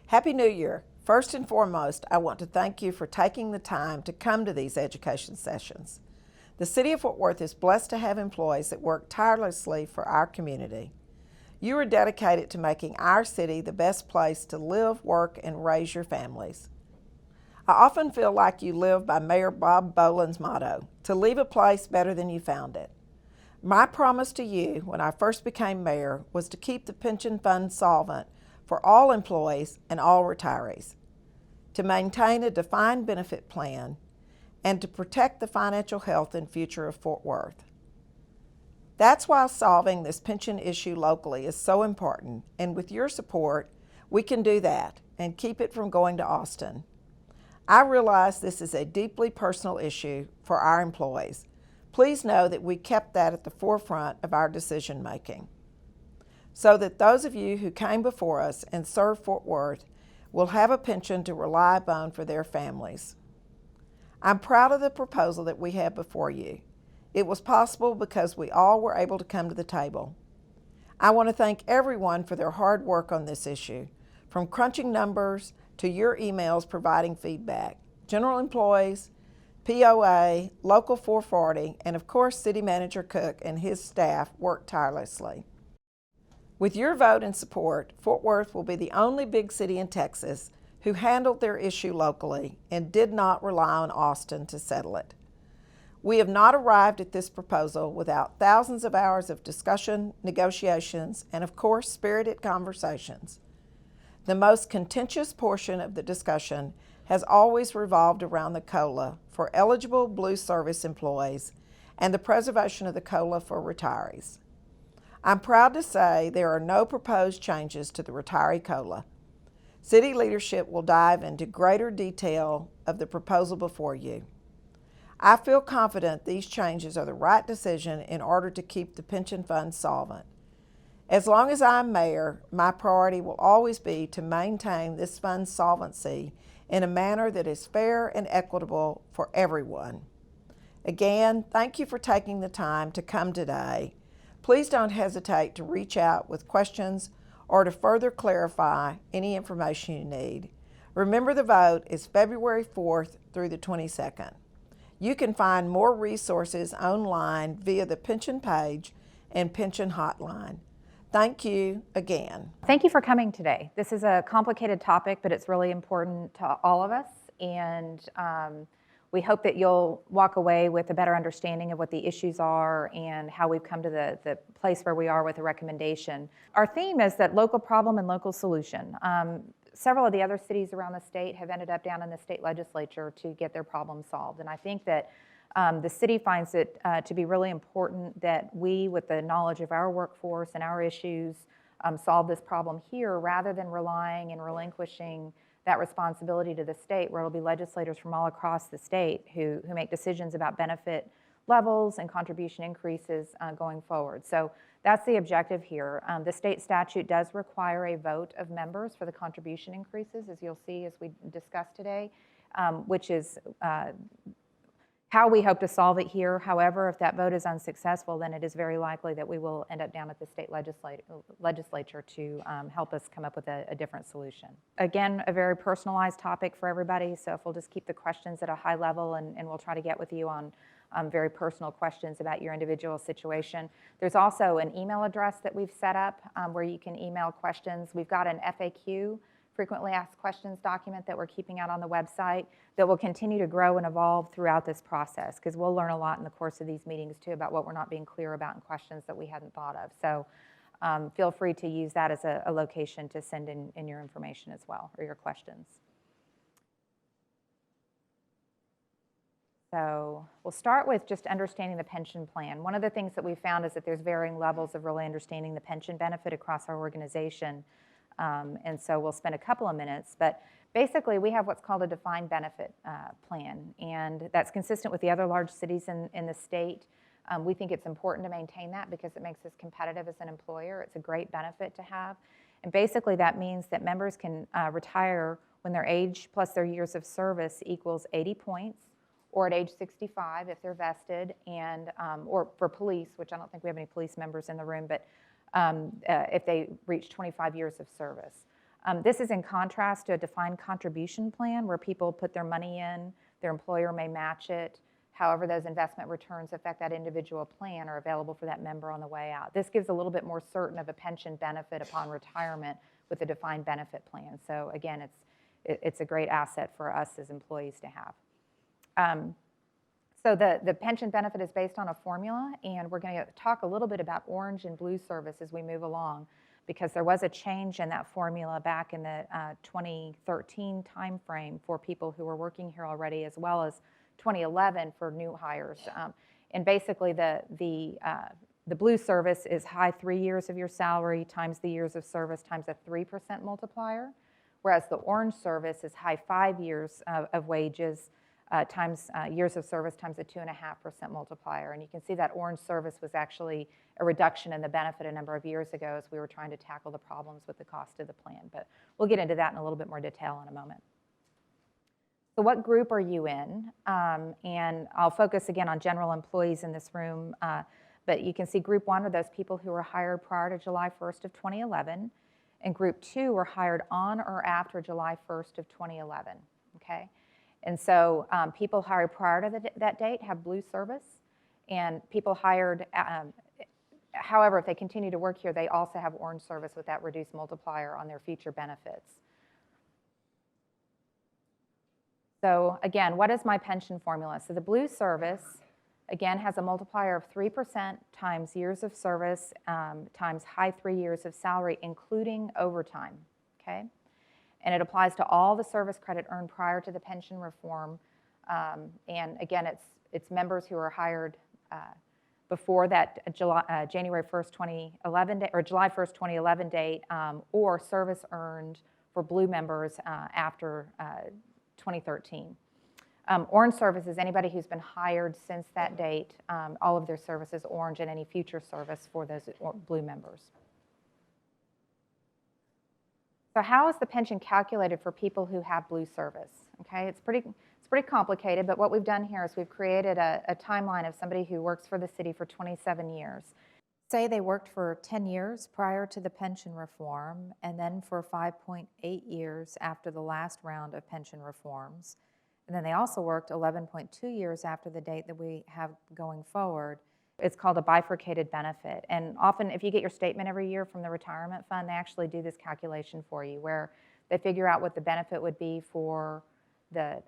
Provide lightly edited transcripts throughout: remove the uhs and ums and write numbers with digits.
Happy New Year. First and foremost, I want to thank you for taking the time to come to these education sessions. The City of Fort Worth is blessed to have employees that work tirelessly for our community. You are dedicated to making our city the best place to live, work, and raise your families. I often feel like you live by Mayor Bob Boland's motto, to leave a place better than you found it. My promise to you when I first became mayor was to keep the pension fund solvent for all employees and all retirees, to maintain a defined benefit plan, and to protect the financial health and future of Fort Worth. That's why solving this pension issue locally is so important, and with your support, we can do that and keep it from going to Austin. I realize this is a deeply personal issue for our employees. Please know that we kept that at the forefront of our decision making, so that those of you who came before us and served Fort Worth will have a pension to rely upon for their families. I'm proud of the proposal that we have before you. It was possible because we all were able to come to the table. I want to thank everyone for their hard work on this issue, from crunching numbers to your emails providing feedback. General employees, POA, Local 440, and of course City Manager Cook and his staff worked tirelessly. With your vote and support, Fort Worth will be the only big city in Texas who handled their issue locally and did not rely on Austin to settle it. We have not arrived at this proposal without thousands of hours of discussion, negotiations, and of course spirited conversations. The most contentious portion of the discussion has always revolved around the COLA for eligible Blue Service employees and the preservation of the COLA for retirees. I'm proud to say there are no proposed changes to the retiree COLA. City leadership will dive into greater detail of the proposal before you. I feel confident these changes are the right decision in order to keep the pension fund solvent. As long as I'm mayor, my priority will always be to maintain this fund's solvency in a manner that is fair and equitable for everyone. Again, thank you for taking the time to come today. Please don't hesitate to reach out with questions or to further clarify any information you need. Remember, the vote is February 4th through the 22nd. You can find more resources online via the pension page and pension hotline. Thank you again. Thank you for coming today. This is a complicated topic, but it's really important to all of us, and we hope that you'll walk away with a better understanding of what the issues are and how we've come to the place where we are with the recommendation. Our theme is that local problem and local solution. Several of the other cities around the state have ended up down in the state legislature to get their problems solved, and I think that the city finds it to be really important that we, with the knowledge of our workforce and our issues, solve this problem here rather than relying and relinquishing that responsibility to the state, where it'll be legislators from all across the state who make decisions about benefit levels and contribution increases going forward. So that's the objective here. The state statute does require a vote of members for the contribution increases, as you'll see as we discussed today, which is how we hope to solve it here. However, if that vote is unsuccessful, then it is very likely that we will end up down at the state legislature to help us come up with a different solution. Again, a very personalized topic for everybody, so if we'll just keep the questions at a high level, and we'll try to get with you on very personal questions about your individual situation. There's also an email address that we've set up where you can email questions. We've got an FAQ, frequently asked questions document, that we're keeping out on the website that will continue to grow and evolve throughout this process, because we'll learn a lot in the course of these meetings too about what we're not being clear about in questions that we hadn't thought of. So feel free to use that as a location to send in your information as well, or your questions. So we'll start with just understanding the pension plan. One of the things that we found is that there's varying levels of really understanding the pension benefit across our organization. And so we'll spend a couple of minutes, but basically we have what's called a defined benefit plan, and that's consistent with the other large cities in the state. We think it's important to maintain that because it makes us competitive as an employer. It's a great benefit to have. And basically that means that members can retire when their age plus their years of service equals 80 points, or at age 65 if they're vested, and or for police, which I don't think we have any police members in the room, but if they reach 25 years of service. This is in contrast to a defined contribution plan where people put their money in, their employer may match it. However, those investment returns affect that individual plan are available for that member on the way out. This gives a little bit more certain of a pension benefit upon retirement with a defined benefit plan. So again, it's a great asset for us as employees to have. So the pension benefit is based on a formula, and we're going to talk a little bit about orange and blue service as we move along, because there was a change in that formula back in the 2013 timeframe for people who were working here already, as well as 2011 for new hires. And basically the blue service is high 3 years of your salary times the years of service times a 3% multiplier, whereas the orange service is high 5 years of wages times years of service times a 2.5% multiplier. And you can see that orange service was actually a reduction in the benefit a number of years ago as we were trying to tackle the problems with the cost of the plan. But we'll get into that in a little bit more detail in a moment. So what group are you in? And I'll focus again on general employees in this room. But you can see group 1 are those people who were hired prior to July 1st of 2011. And group 2 were hired on or after July 1st of 2011. Okay? And so people hired prior to that date have blue service, and people hired, however, if they continue to work here, they also have orange service with that reduced multiplier on their future benefits. So again, what is my pension formula? So the blue service, again, has a multiplier of 3% times years of service times high 3 years of salary, including overtime, okay? And it applies to all the service credit earned prior to the pension reform. And again, it's members who are hired before that January 1st, 2011 date, or July 1st, 2011 date, or service earned for blue members after 2013. Orange service is anybody who's been hired since that date. All of their service is orange, and any future service for those blue members. So how is the pension calculated for people who have blue service? Okay, it's pretty complicated, but what we've done here is we've created a timeline of somebody who works for the city for 27 years. Say they worked for 10 years prior to the pension reform, and then for 5.8 years after the last round of pension reforms. And then they also worked 11.2 years after the date that we have going forward. It's called a bifurcated benefit. And often, if you get your statement every year from the retirement fund, they actually do this calculation for you, where they figure out what the benefit would be for the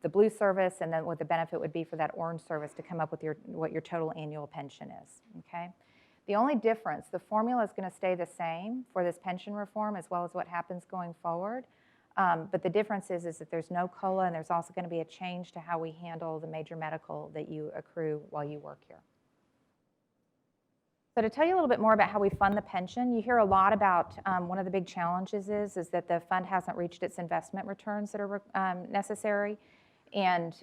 blue service, and then what the benefit would be for that orange service to come up with what your total annual pension is. Okay. The only difference, the formula is going to stay the same for this pension reform, as well as what happens going forward. But the difference is that there's no COLA, and there's also going to be a change to how we handle the major medical that you accrue while you work here. So to tell you a little bit more about how we fund the pension, you hear a lot about one of the big challenges is that the fund hasn't reached its investment returns that are necessary. And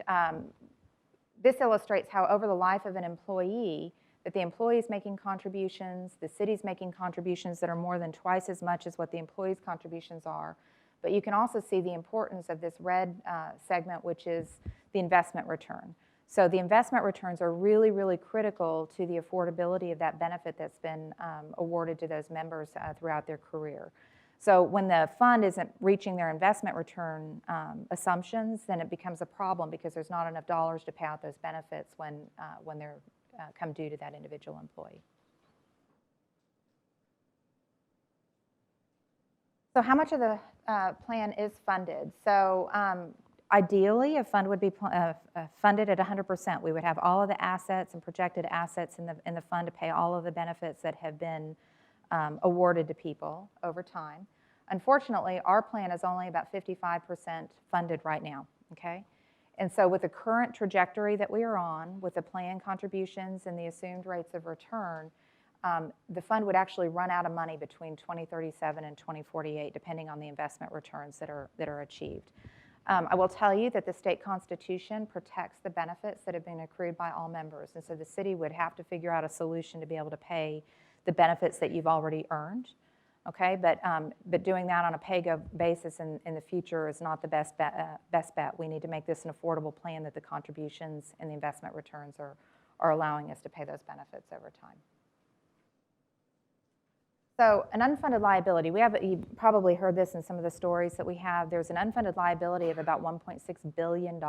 this illustrates how over the life of an employee, that the employee is making contributions, the city's making contributions that are more than twice as much as what the employee's contributions are. But you can also see the importance of this red segment, which is the investment return. So the investment returns are really, really critical to the affordability of that benefit that's been awarded to those members throughout their career. So when the fund isn't reaching their investment return assumptions, then it becomes a problem, because there's not enough dollars to pay out those benefits when they're come due to that individual employee. So how much of the plan is funded? So ideally, a fund would be funded at 100%. We would have all of the assets and projected assets in the fund to pay all of the benefits that have been awarded to people over time. Unfortunately, our plan is only about 55% funded right now, okay? And so with the current trajectory that we are on, with the plan contributions and the assumed rates of return, the fund would actually run out of money between 2037 and 2048, depending on the investment returns that are achieved. I will tell you that the state constitution protects the benefits that have been accrued by all members, and so the city would have to figure out a solution to be able to pay the benefits that you've already earned. Okay, but doing that on a pay-go basis in the future is not the best bet. We need to make this an affordable plan that the contributions and the investment returns are allowing us to pay those benefits over time. So an unfunded liability, you probably heard this in some of the stories that we have. There's an unfunded liability of about $1.6 billion.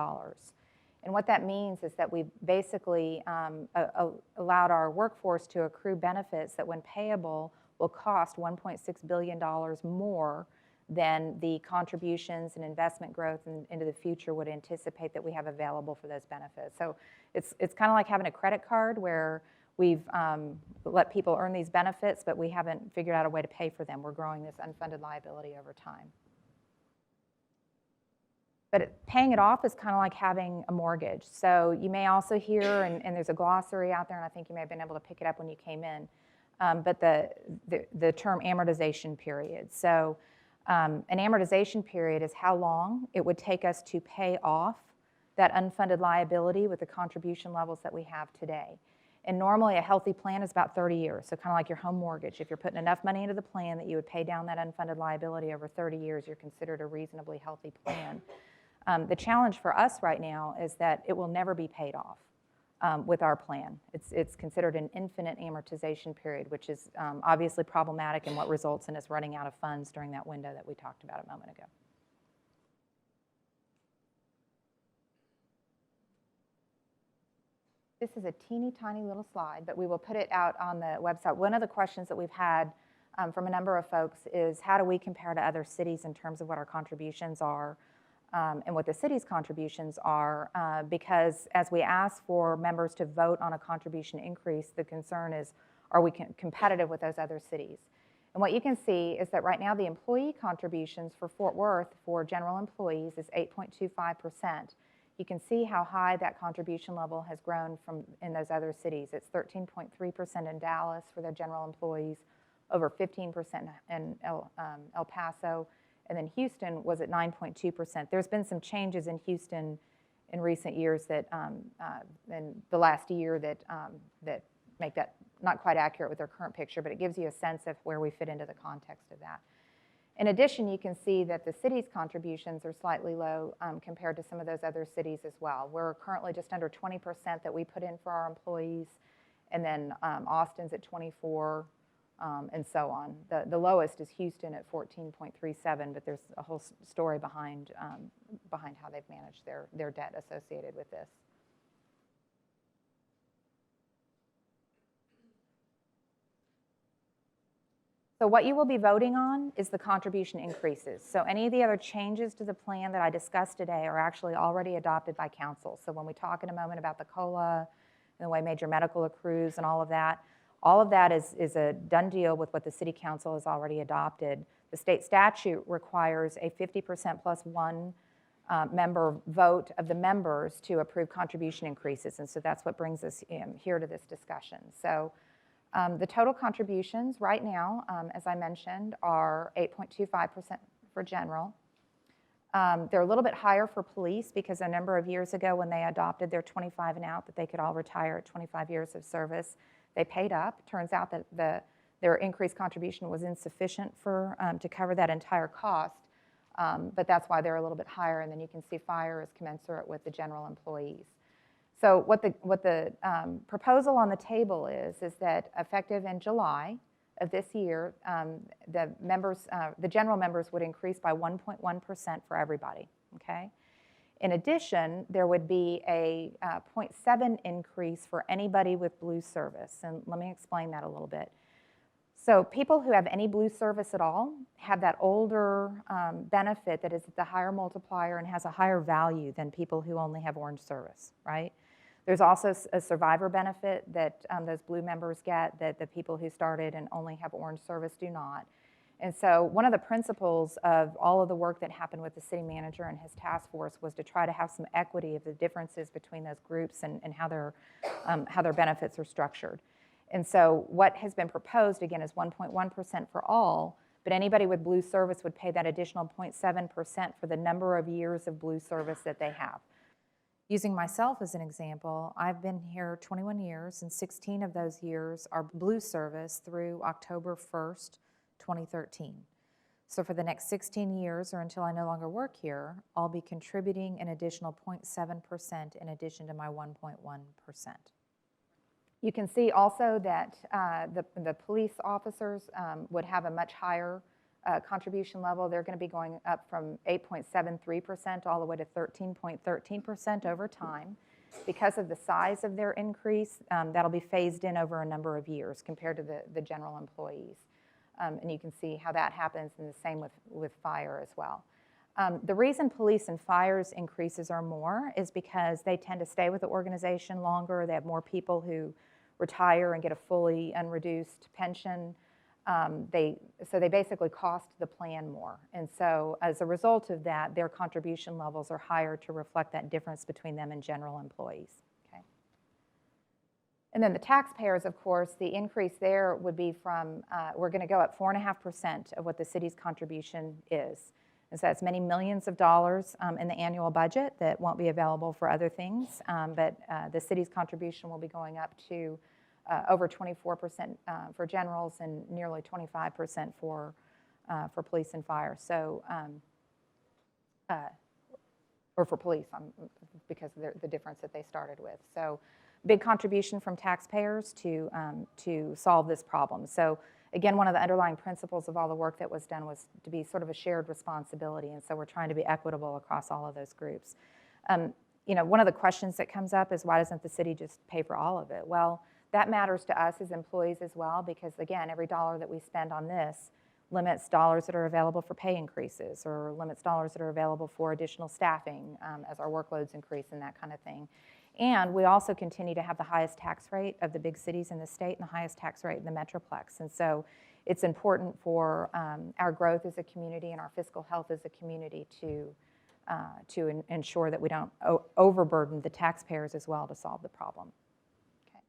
And what that means is that we've basically allowed our workforce to accrue benefits that when payable will cost $1.6 billion more than the contributions and investment growth into the future would anticipate that we have available for those benefits. So it's kind of like having a credit card where we've let people earn these benefits, but we haven't figured out a way to pay for them. We're growing this unfunded liability over time. But paying it off is kind of like having a mortgage. So you may also hear, and there's a glossary out there, and I think you may have been able to pick it up when you came in, but the term amortization period. So an amortization period is how long it would take us to pay off that unfunded liability with the contribution levels that we have today. And normally a healthy plan is about 30 years, so kind of like your home mortgage. If you're putting enough money into the plan that you would pay down that unfunded liability over 30 years, you're considered a reasonably healthy plan. The challenge for us right now is that it will never be paid off with our plan. It's considered an infinite amortization period, which is obviously problematic and what results in us running out of funds during that window that we talked about a moment ago. This is a teeny tiny little slide, but we will put it out on the website. One of the questions that we've had from a number of folks is how do we compare to other cities in terms of what our contributions are and what the city's contributions are, because as we ask for members to vote on a contribution increase, the concern is, are we competitive with those other cities? And what you can see is that right now the employee contributions for Fort Worth for general employees is 8.25%. You can see how high that contribution level has grown from in those other cities. It's 13.3% in Dallas for their general employees, over 15% in El Paso, and then Houston was at 9.2%. There's been some changes in Houston in recent years that, in the last year that make that not quite accurate with their current picture, but it gives you a sense of where we fit into the context of that. In addition, you can see that the city's contributions are slightly low compared to some of those other cities as well. We're currently just under 20% that we put in for our employees, and then Austin's at 24%. And so on. The lowest is Houston at 14.37, but there's a whole story behind how they've managed their debt associated with this. So what you will be voting on is the contribution increases. So any of the other changes to the plan that I discussed today are actually already adopted by council. So when we talk in a moment about the COLA and the way major medical accrues and all of that is a done deal with what the city council has already adopted. The state statute requires a 50% plus one member vote of the members to approve contribution increases, and so that's what brings us here to this discussion. So the total contributions right now, as I mentioned, are 8.25% for general. They're a little bit higher for police because a number of years ago when they adopted their 25 and out that they could all retire at 25 years of service, they paid up. Turns out that their increased contribution was insufficient to cover that entire cost, but that's why they're a little bit higher. And then you can see fire is commensurate with the general employees. So what the proposal on the table is that effective in July of this year, the general members would increase by 1.1% for everybody. Okay. In addition, there would be a 0.7 increase for anybody with Blue service, and let me explain that a little bit. So people who have any Blue service at all have that older benefit that is at the higher multiplier and has a higher value than people who only have Orange service, right? There's also a survivor benefit that those Blue members get that the people who started and only have Orange service do not. And so one of the principles of all of the work that happened with the city manager and his task force was to try to have some equity of the differences between those groups and how their benefits are structured. And so what has been proposed, again, is 1.1% for all, but anybody with Blue service would pay that additional 0.7% for the number of years of Blue service that they have. Using myself as an example, I've been here 21 years, and 16 of those years are Blue service through October 1st, 2013. So for the next 16 years, or until I no longer work here, I'll be contributing an additional 0.7% in addition to my 1.1%. You can see also that the police officers would have a much higher contribution level. They're going to be going up from 8.73% all the way to 13.13% over time. Because of the size of their increase, that'll be phased in over a number of years compared to the general employees. And you can see how that happens, and the same with fire as well. The reason police and fire's increases are more is because they tend to stay with the organization longer. They have more people who retire and get a fully unreduced pension. So they basically cost the plan more. And so as a result of that, their contribution levels are higher to reflect that difference between them and general employees. Okay. And then the taxpayers, of course, the increase there would be from, we're going to go up 4.5% of what the city's contribution is. And so that's many millions of dollars in the annual budget that won't be available for other things. But the city's contribution will be going up to over 24% for generals and nearly 25% for police and fire. So, or for police, because of the difference that they started with. So, big contribution from taxpayers to solve this problem. So, again, one of the underlying principles of all the work that was done was to be sort of a shared responsibility, and so we're trying to be equitable across all of those groups. You know, one of the questions that comes up is, why doesn't the city just pay for all of it? Well, that matters to us as employees as well, because again, every dollar that we spend on this limits dollars that are available for pay increases, or limits dollars that are available for additional staffing as our workloads increase and that kind of thing. And we also continue to have the highest tax rate of the big cities in the state and the highest tax rate in the Metroplex. And so it's important for our growth as a community and our fiscal health as a community to ensure that we don't overburden the taxpayers as well to solve the problem. Okay.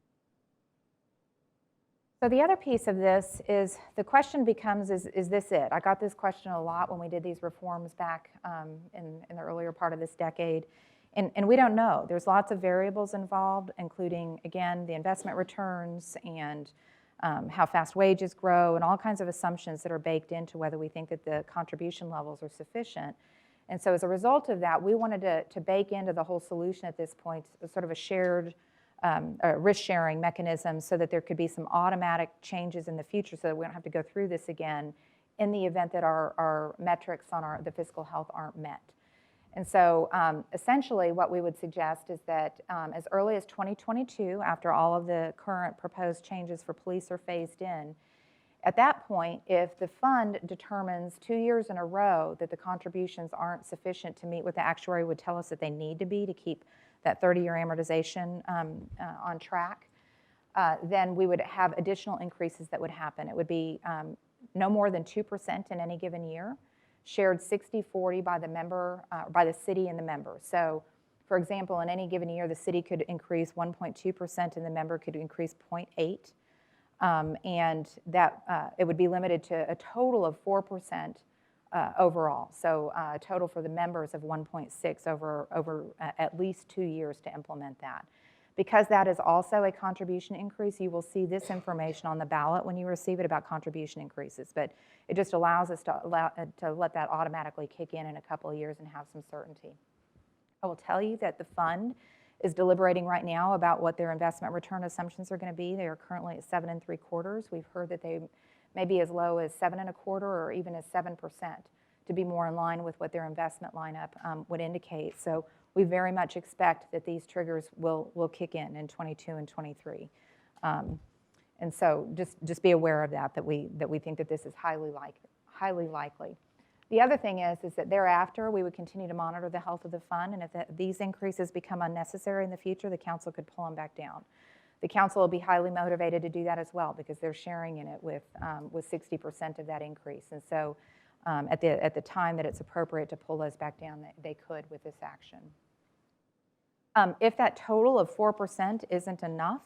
So the other piece of this is, the question becomes, is this it? I got this question a lot when we did these reforms back in the earlier part of this decade. And we don't know. There's lots of variables involved, including, again, the investment returns and how fast wages grow and all kinds of assumptions that are baked into whether we think that the contribution levels are sufficient. And so as a result of that, we wanted to bake into the whole solution at this point sort of a shared risk-sharing mechanism, so that there could be some automatic changes in the future, so that we don't have to go through this again in the event that our metrics on the fiscal health aren't met. And so essentially what we would suggest is that as early as 2022, after all of the current proposed changes for police are phased in, at that point, if the fund determines 2 years in a row that the contributions aren't sufficient to meet what the actuary would tell us that they need to be to keep that 30-year amortization on track, then we would have additional increases that would happen. It would be no more than 2% in any given year, shared 60-40 by the member, by the city and the member. So, for example, in any given year, the city could increase 1.2% and the member could increase 0.8%. And that it would be limited to a total of 4% overall. So a total for the members of 1.6 over at least 2 years to implement that. Because that is also a contribution increase, you will see this information on the ballot when you receive it about contribution increases. But it just allows us to let that automatically kick in a couple of years and have some certainty. I will tell you that the fund is deliberating right now about what their investment return assumptions are going to be. They are currently at 7.75%. We've heard that they may be as low as 7.25% or even as 7%, to be more in line with what their investment lineup would indicate. So we very much expect that these triggers will kick in 22 and 23. And so just be aware of that we think that this is highly likely. The other thing is that thereafter we would continue to monitor the health of the fund, and if these increases become unnecessary in the future, the council could pull them back down. The council will be highly motivated to do that as well, because they're sharing in it with 60% of that increase. And so at the time that it's appropriate to pull those back down, they could with this action. If that total of 4% isn't enough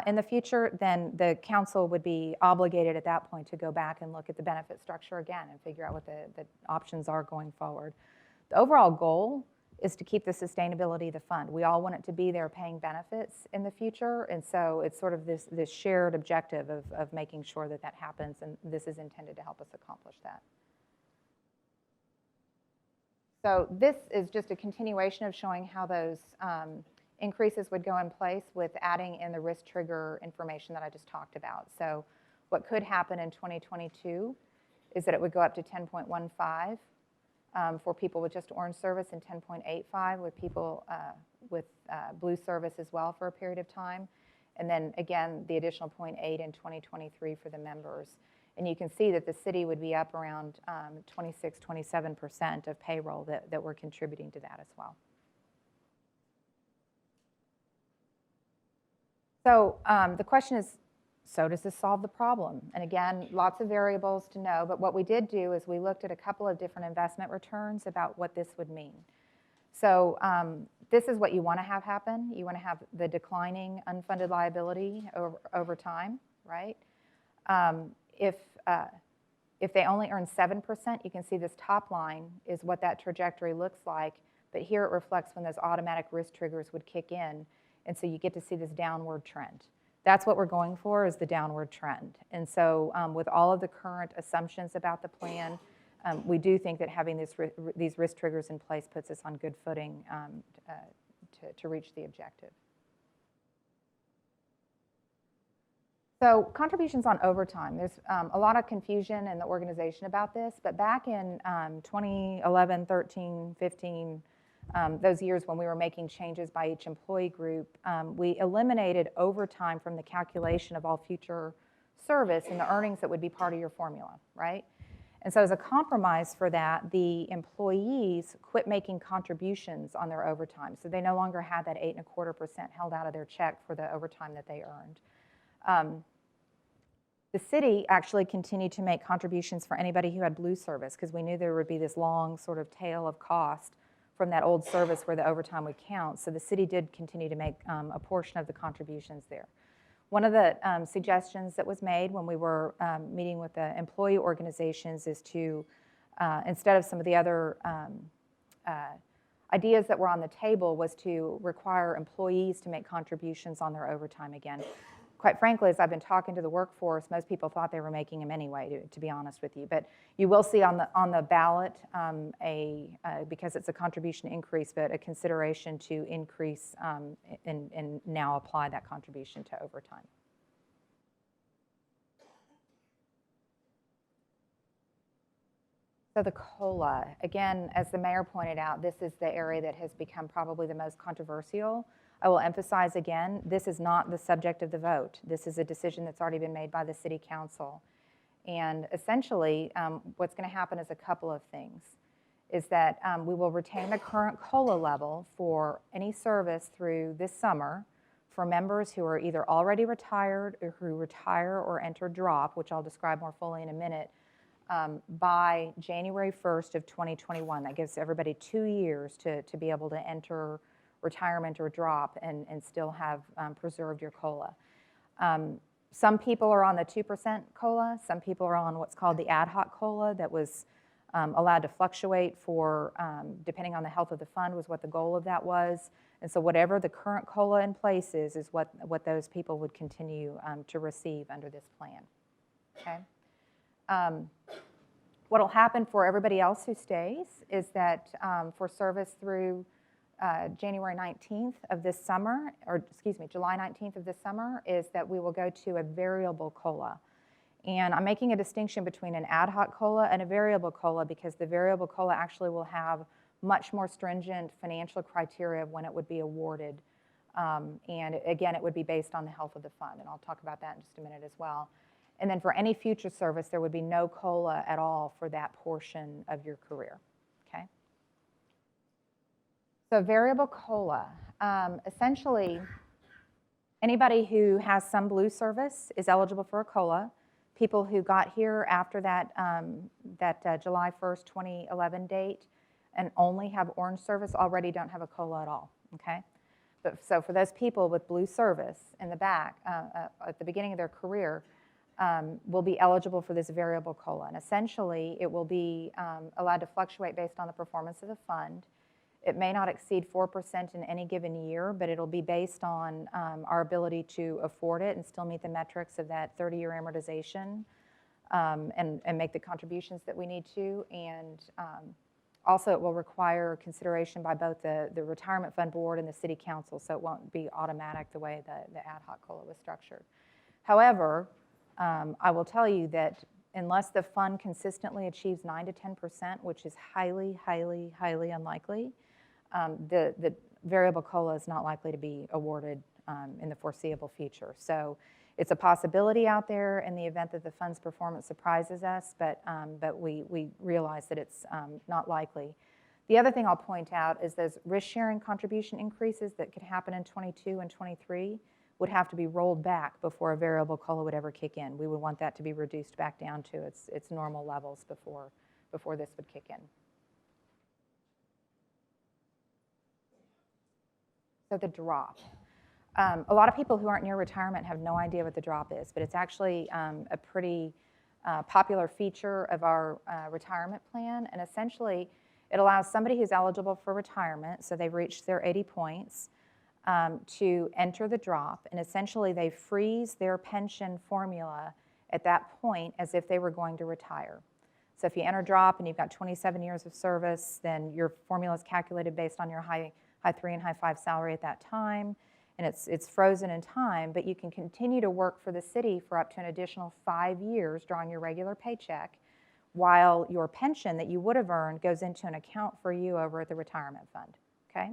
in the future, then the council would be obligated at that point to go back and look at the benefit structure again and figure out what the options are going forward. The overall goal is to keep the sustainability of the fund. We all want it to be there paying benefits in the future, and so it's sort of this shared objective of making sure that happens, and this is intended to help us accomplish that. So this is just a continuation of showing how those increases would go in place with adding in the risk trigger information that I just talked about. So what could happen in 2022 is that it would go up to 10.15 for people with just orange service and 10.85 with people with blue service as well for a period of time. And then again, the additional 0.8 in 2023 for the members. And you can see that the city would be up around 26, 27% of payroll that we're contributing to that as well. So the question is, so does this solve the problem? And again, lots of variables to know, but what we did do is we looked at a couple of different investment returns about what this would mean. So this is what you want to have happen. You want to have the declining unfunded liability over time, right? If they only earn 7%, you can see this top line is what that trajectory looks like, but here it reflects when those automatic risk triggers would kick in, and so you get to see this downward trend. That's what we're going for, is the downward trend. And so with all of the current assumptions about the plan, we do think that having these risk triggers in place puts us on good footing to reach the objective. So contributions on overtime. There's a lot of confusion in the organization about this, but back in 2011, 13, 15, those years when we were making changes by each employee group, we eliminated overtime from the calculation of all future service and the earnings that would be part of your formula, right? And so as a compromise for that, the employees quit making contributions on their overtime. So they no longer had that 8.25% held out of their check for the overtime that they earned. The city actually continued to make contributions for anybody who had blue service, because we knew there would be this long sort of tail of cost from that old service where the overtime would count. So the city did continue to make a portion of the contributions there. One of the suggestions that was made when we were meeting with the employee organizations is to, instead of some of the other ideas that were on the table, was to require employees to make contributions on their overtime again. Quite frankly, as I've been talking to the workforce, most people thought they were making them anyway, to be honest with you. But you will see on the ballot, because it's a contribution increase, but a consideration to increase and now apply that contribution to overtime. So the COLA, again, as the mayor pointed out, this is the area that has become probably the most controversial. I will emphasize again, this is not the subject of the vote. This is a decision that's already been made by the city council. And essentially, what's going to happen is a couple of things. Is that we will retain the current COLA level for any service through this summer for members who are either already retired or who retire or enter drop, which I'll describe more fully in a minute, by January 1st of 2021. That gives everybody 2 years to be able to enter retirement or drop and still have preserved your COLA. Some people are on the 2% COLA. Some people are on what's called the ad hoc COLA that was allowed to fluctuate for, depending on the health of the fund, was what the goal of that was. And so whatever the current COLA in place is what those people would continue to receive under this plan. Okay. What will happen for everybody else who stays is that for service through January 19th of this summer, or excuse me, July 19th of this summer, is that we will go to a variable COLA. And I'm making a distinction between an ad hoc COLA and a variable COLA because the variable COLA actually will have much more stringent financial criteria of when it would be awarded. And again, it would be based on the health of the fund, and I'll talk about that in just a minute as well. And then for any future service, there would be no COLA at all for that portion of your career, okay? So variable COLA, essentially, anybody who has some blue service is eligible for a COLA. People who got here after that, July 1st, 2011 date and only have orange service already don't have a COLA at all, okay? But so for those people with blue service in the back, at the beginning of their career, will be eligible for this variable COLA. And essentially, it will be allowed to fluctuate based on the performance of the fund. It may not exceed 4% in any given year, but it'll be based on our ability to afford it and still meet the metrics of that 30-year amortization and make the contributions that we need to, and Also, it will require consideration by both the retirement fund board and the city council, so it won't be automatic the way the ad hoc COLA was structured. However, I will tell you that unless the fund consistently achieves 9 to 10%, which is highly, highly, highly unlikely, the variable COLA is not likely to be awarded in the foreseeable future. So it's a possibility out there in the event that the fund's performance surprises us, but we realize that it's not likely. The other thing I'll point out is those risk-sharing contribution increases that could happen in 22 and 23 would have to be rolled back before a variable COLA would ever kick in. We would want that to be reduced back down to its normal levels before this would kick in. So the drop. A lot of people who aren't near retirement have no idea what the drop is, but it's actually a pretty popular feature of our retirement plan. And essentially, it allows somebody who's eligible for retirement, so they've reached their 80 points, to enter the drop. And essentially, they freeze their pension formula at that point as if they were going to retire. So if you enter drop and you've got 27 years of service, then your formula is calculated based on your high 3 and high 5 salary at that time. And it's frozen in time, but you can continue to work for the city for up to an additional 5 years, drawing your regular paycheck, while your pension that you would have earned goes into an account for you over at the retirement fund, okay?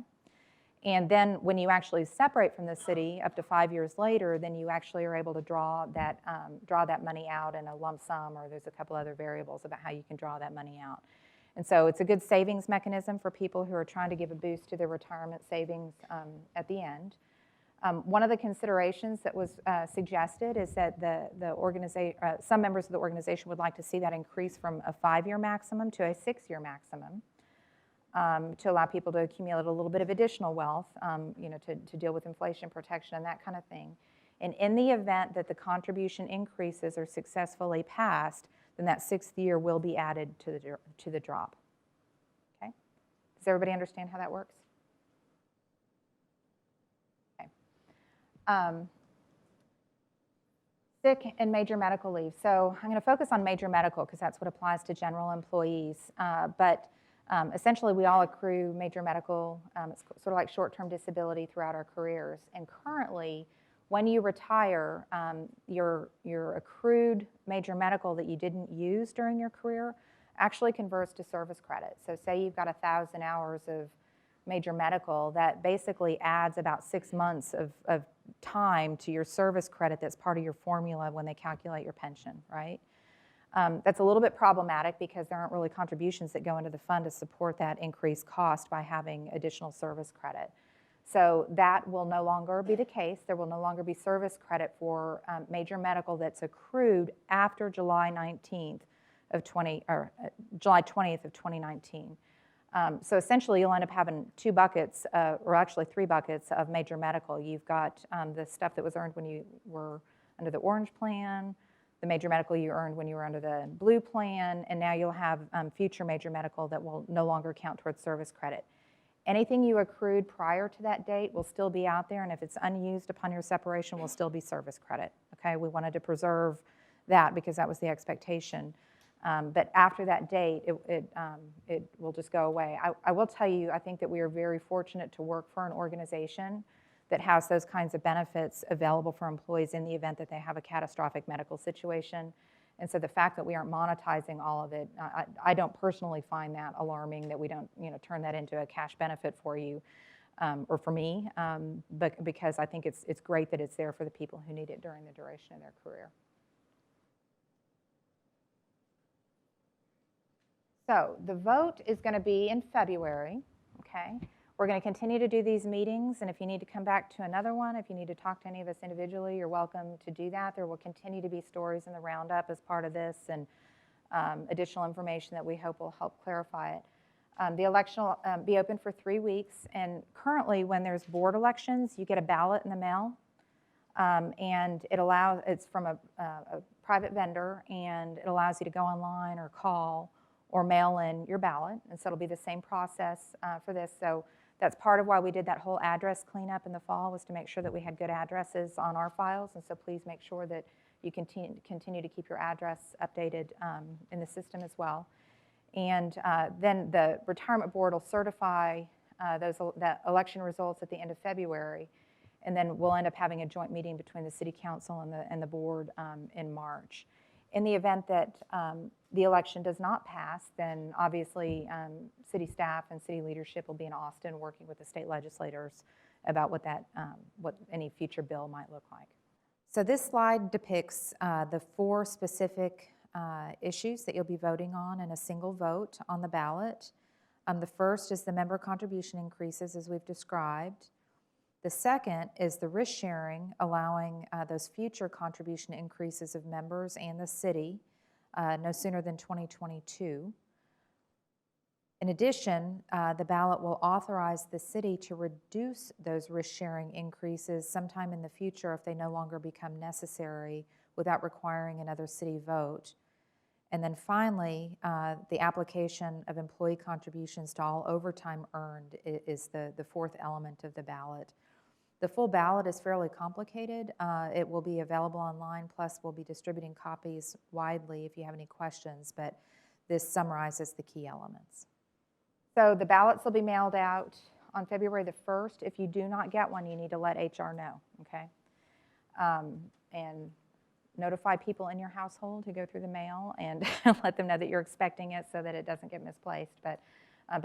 And then when you actually separate from the city up to 5 years later, then you actually are able to draw that money out in a lump sum, or there's a couple other variables about how you can draw that money out. And so it's a good savings mechanism for people who are trying to give a boost to their retirement savings at the end. One of the considerations that was suggested is that some members of the organization would like to see that increase from a 5-year maximum to a 6-year maximum to allow people to accumulate a little bit of additional wealth, to deal with inflation protection and that kind of thing. And in the event that the contribution increases are successfully passed, then that 6th year will be added to the drop. Okay? Does everybody understand how that works? Sick and major medical leave. So I'm going to focus on major medical because that's what applies to general employees. But essentially, we all accrue major medical. It's sort of like short-term disability throughout our careers. And currently, when you retire, your accrued major medical that you didn't use during your career actually converts to service credit. So say you've got 1,000 hours of major medical, that basically adds about 6 months of time to your service credit that's part of your formula when they calculate your pension, right? That's a little bit problematic because there aren't really contributions that go into the fund to support that increased cost by having additional service credit. So that will no longer be the case. There will no longer be service credit for major medical that's accrued after July 19th of July 20th of 2019. So essentially, you'll end up having 2 buckets, or actually 3 buckets of major medical. You've got the stuff that was earned when you were under the orange plan, the major medical you earned when you were under the blue plan, and now you'll have future major medical that will no longer count towards service credit. Anything you accrued prior to that date will still be out there, and if it's unused upon your separation, will still be service credit. Okay, we wanted to preserve that because that was the expectation. But after that date, it will just go away. I will tell you, I think that we are very fortunate to work for an organization that has those kinds of benefits available for employees in the event that they have a catastrophic medical situation. And so the fact that we aren't monetizing all of it, I don't personally find that alarming, that we don't turn that into a cash benefit for you or for me, but because I think it's great that it's there for the people who need it during the duration of their career. So the vote is going to be in February, okay? We're going to continue to do these meetings, and if you need to come back to another one, if you need to talk to any of us individually, you're welcome to do that. There will continue to be stories in the roundup as part of this and additional information that we hope will help clarify it. The election will be open for 3 weeks, and currently when there's board elections, you get a ballot in the mail, and it's from a private vendor, and it allows you to go online or call or mail in your ballot, and so it'll be the same process for this. So that's part of why we did that whole address cleanup in the fall, was to make sure that we had good addresses on our files, and so please make sure that you continue to keep your address updated in the system as well. And then the retirement board will certify the election results at the end of February. And then we'll end up having a joint meeting between the city council and the board in March. In the event that the election does not pass, then obviously city staff and city leadership will be in Austin working with the state legislators about what any future bill might look like. So this slide depicts the 4 specific issues that you'll be voting on in a single vote on the ballot. The first is the member contribution increases, as we've described. The second is the risk sharing, allowing those future contribution increases of members and the city no sooner than 2022. In addition, the ballot will authorize the city to reduce those risk sharing increases sometime in the future if they no longer become necessary without requiring another city vote. And then finally, the application of employee contributions to all overtime earned is the 4th element of the ballot. The full ballot is fairly complicated. It will be available online, plus we'll be distributing copies widely if you have any questions, but this summarizes the key elements. So the ballots will be mailed out on February the 1st. If you do not get one, you need to let HR know, okay? And notify people in your household who go through the mail and let them know that you're expecting it so that it doesn't get misplaced. But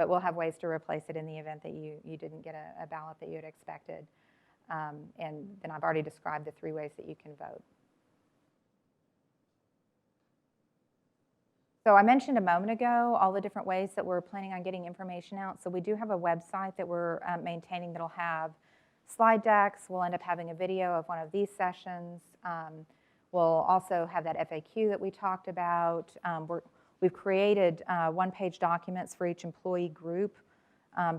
we'll have ways to replace it in the event that you didn't get a ballot that you had expected. And then I've already described the 3 ways that you can vote. So I mentioned a moment ago all the different ways that we're planning on getting information out. So we do have a website that we're maintaining that'll have slide decks. We'll end up having a video of one of these sessions. We'll also have that FAQ that we talked about. We've created one-page documents for each employee group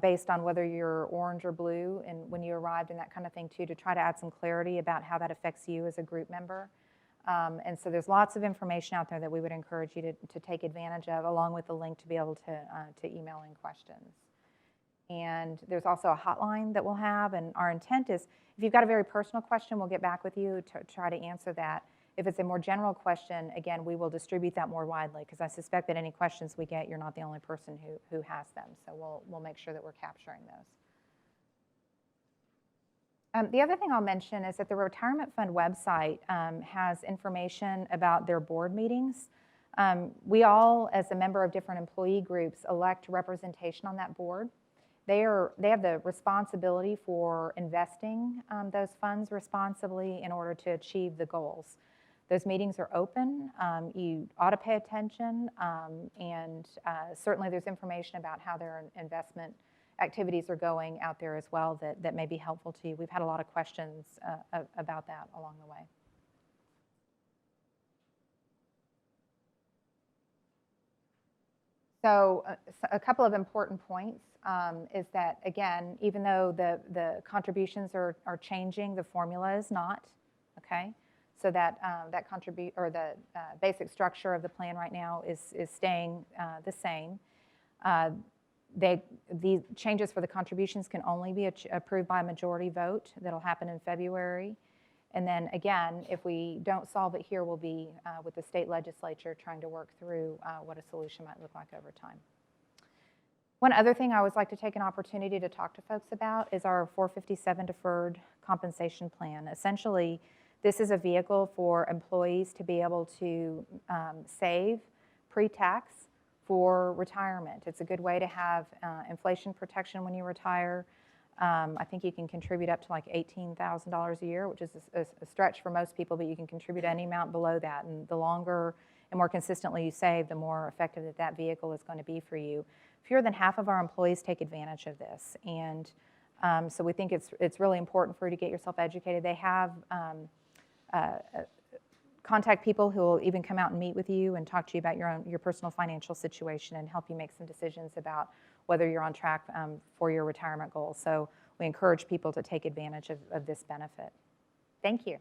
based on whether you're orange or blue and when you arrived and that kind of thing too, to try to add some clarity about how that affects you as a group member. And so there's lots of information out there that we would encourage you to take advantage of, along with the link to be able to email in questions. And there's also a hotline that we'll have, and our intent is, if you've got a very personal question, we'll get back with you to try to answer that. If it's a more general question, again, we will distribute that more widely, because I suspect that any questions we get, you're not the only person who has them. So we'll make sure that we're capturing those. The other thing I'll mention is that the Retirement Fund website has information about their board meetings. We all, as a member of different employee groups, elect representation on that board. They have the responsibility for investing those funds responsibly in order to achieve the goals. Those meetings are open. You ought to pay attention, and certainly there's information about how their investment activities are going out there as well that may be helpful to you. We've had a lot of questions about that along the way. So a couple of important points is that, again, even though the contributions are changing, the formula is not, okay? So that the basic structure of the plan right now is staying the same. The changes for the contributions can only be approved by a majority vote. That'll happen in February. And then again, if we don't solve it here, we'll be with the state legislature trying to work through what a solution might look like over time. One other thing I always like to take an opportunity to talk to folks about is our 457 deferred compensation plan. Essentially, this is a vehicle for employees to be able to save pre-tax for retirement. It's a good way to have inflation protection when you retire. I think you can contribute up to like $18,000 a year, which is a stretch for most people, but you can contribute any amount below that. And the longer and more consistently you save, the more effective that vehicle is going to be for you. Fewer than half of our employees take advantage of this. And so we think it's really important for you to get yourself educated. They have contact people who will even come out and meet with you and talk to you about your personal financial situation and help you make some decisions about whether you're on track for your retirement goals. So we encourage people to take advantage of this benefit. Thank you.